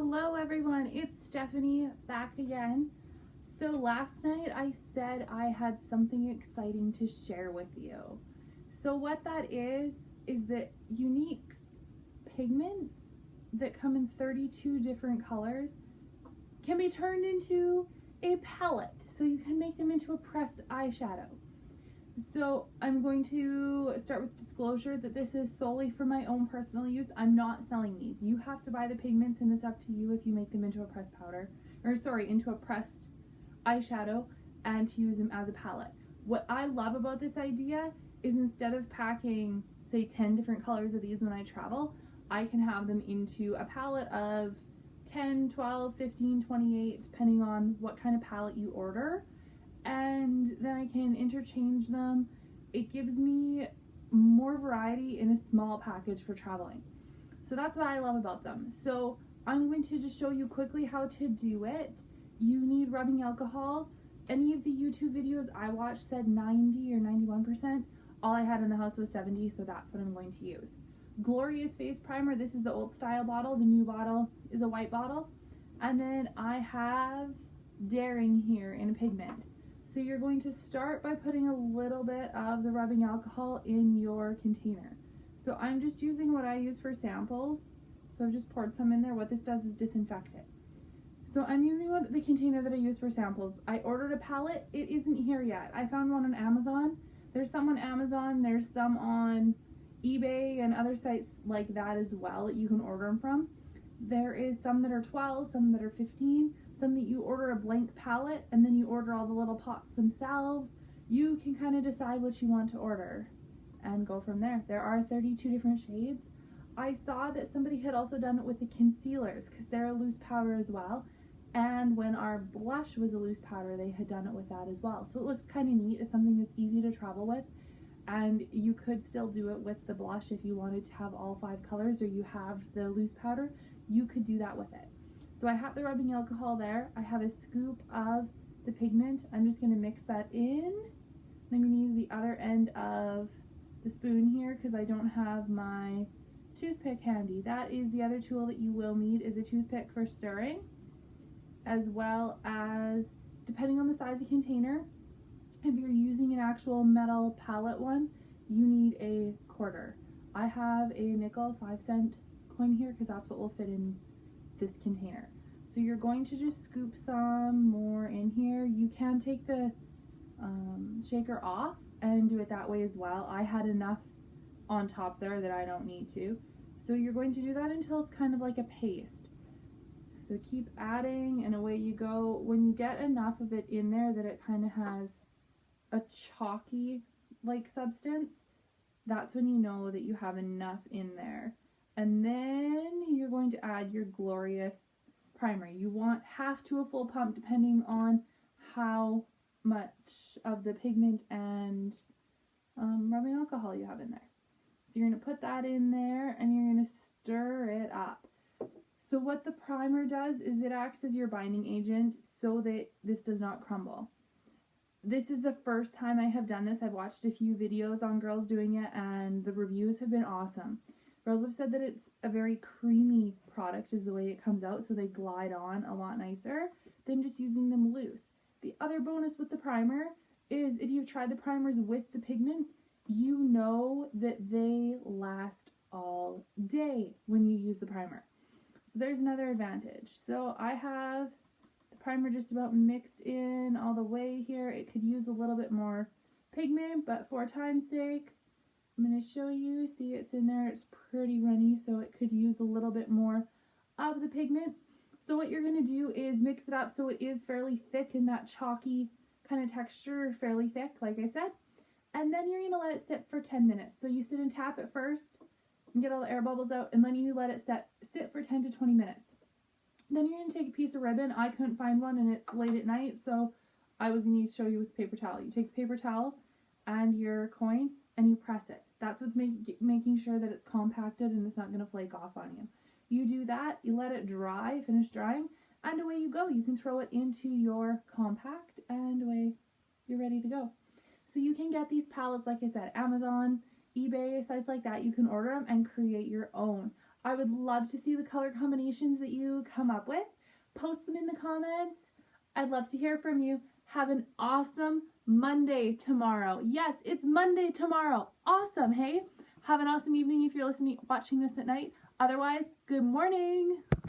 Hello everyone, it's Stephanie back again. So last night I said I had something exciting to share with you. So what that is that Younique's pigments that come in 32 different colors can be turned into a palette. So you can make them into a pressed eyeshadow. So I'm going to start with disclosure that this is solely for my own personal use. I'm not selling these. You have to buy the pigments and it's up to you if you make them into a pressed powder, into a pressed eyeshadow and to use them as a palette. What I love about this idea is instead of packing, say, 10 different colors of these when I travel, I can have them into a palette of 10, 12, 15, 28, depending on what kind of palette you order. And then I can interchange them. It gives me more variety in a small package for traveling. So that's what I love about them. So I'm going to just show you quickly how to do it. You need rubbing alcohol. Any of the YouTube videos I watched said 90 or 91%. All I had in the house was 70, so that's what I'm going to use. Glorious Face Primer. This is the old style bottle. The new bottle is a white bottle. And then I have Daring here in a pigment. So you're going to start by putting a little bit of the rubbing alcohol in your container. So I'm just using what I use for samples. So I've just poured some in there. What this does is disinfect it. So I'm using the container that I use for samples. I ordered a palette. It isn't here yet. I found one on Amazon. There's some on Amazon. There's some on eBay and other sites like that as well that you can order them from. There is some that are 12, some that are 15. Some that you order a blank palette and then you order all the little pots themselves. You can kind of decide what you want to order and go from there. There are 32 different shades. I saw that somebody had also done it with the concealers because they're a loose powder as well. And when our blush was a loose powder, they had done it with that as well. So it looks kind of neat. It's something that's easy to travel with. And you could still do it with the blush if you wanted to have all 5 colors or you have the loose powder. You could do that with it. So I have the rubbing alcohol there. I have a scoop of the pigment. I'm just going to mix that in. I'm going to use the other end of the spoon here because I don't have my toothpick handy. That is the other tool that you will need, is a toothpick for stirring, as well as, depending on the size of container, if you're using an actual metal palette one, you need a quarter. I have a nickel 5-cent coin here because that's what will fit in this container. So you're going to just scoop some more in here. You can take the shaker off and do it that way as well. I had enough on top there that I don't need to. So you're going to do that until it's kind of like a paste. So keep adding and away you go. When you get enough of it in there that it kind of has a chalky like substance, that's when you know that you have enough in there. And then you're going to add your Glorious primer. You want half to a full pump depending on how much of the pigment and rubbing alcohol you have in there. So you're going to put that in there and you're going to stir it up. So what the primer does is it acts as your binding agent so that this does not crumble. This is the first time I have done this. I've watched a few videos on girls doing it and the reviews have been awesome. Girls have said that it's a very creamy product is the way it comes out, so they glide on a lot nicer than just using them loose. The other bonus with the primer is if you've tried the primers with the pigments, you know that they last all day when you use the primer. So there's another advantage. So I have the primer just about mixed in all the way here. It could use a little bit more pigment, but for time's sake, I'm going to show you. See, it's in there. It's pretty runny, so it could use a little bit more of the pigment. So what you're going to do is mix it up so it is fairly thick in that chalky kind of texture, fairly thick, like I said. And then you're going to let it sit for 10 minutes. So you sit and tap it first and get all the air bubbles out, and then you let it sit for 10 to 20 minutes. Then you're going to take a piece of ribbon. I couldn't find one, and it's late at night, so I was going to show you with paper towel. You take the paper towel and your coin, and you press it. That's what's making sure that it's compacted and it's not going to flake off on you. You do that, you let it dry, finish drying, and away you go. You can throw it into your compact and away you're ready to go. So you can get these palettes, like I said, Amazon, eBay, sites like that. You can order them and create your own. I would love to see the color combinations that you come up with. Post them in the comments. I'd love to hear from you. Have an awesome Monday tomorrow. Yes, it's Monday tomorrow. Awesome, hey? Have an awesome evening if you're watching this at night. Otherwise, good morning.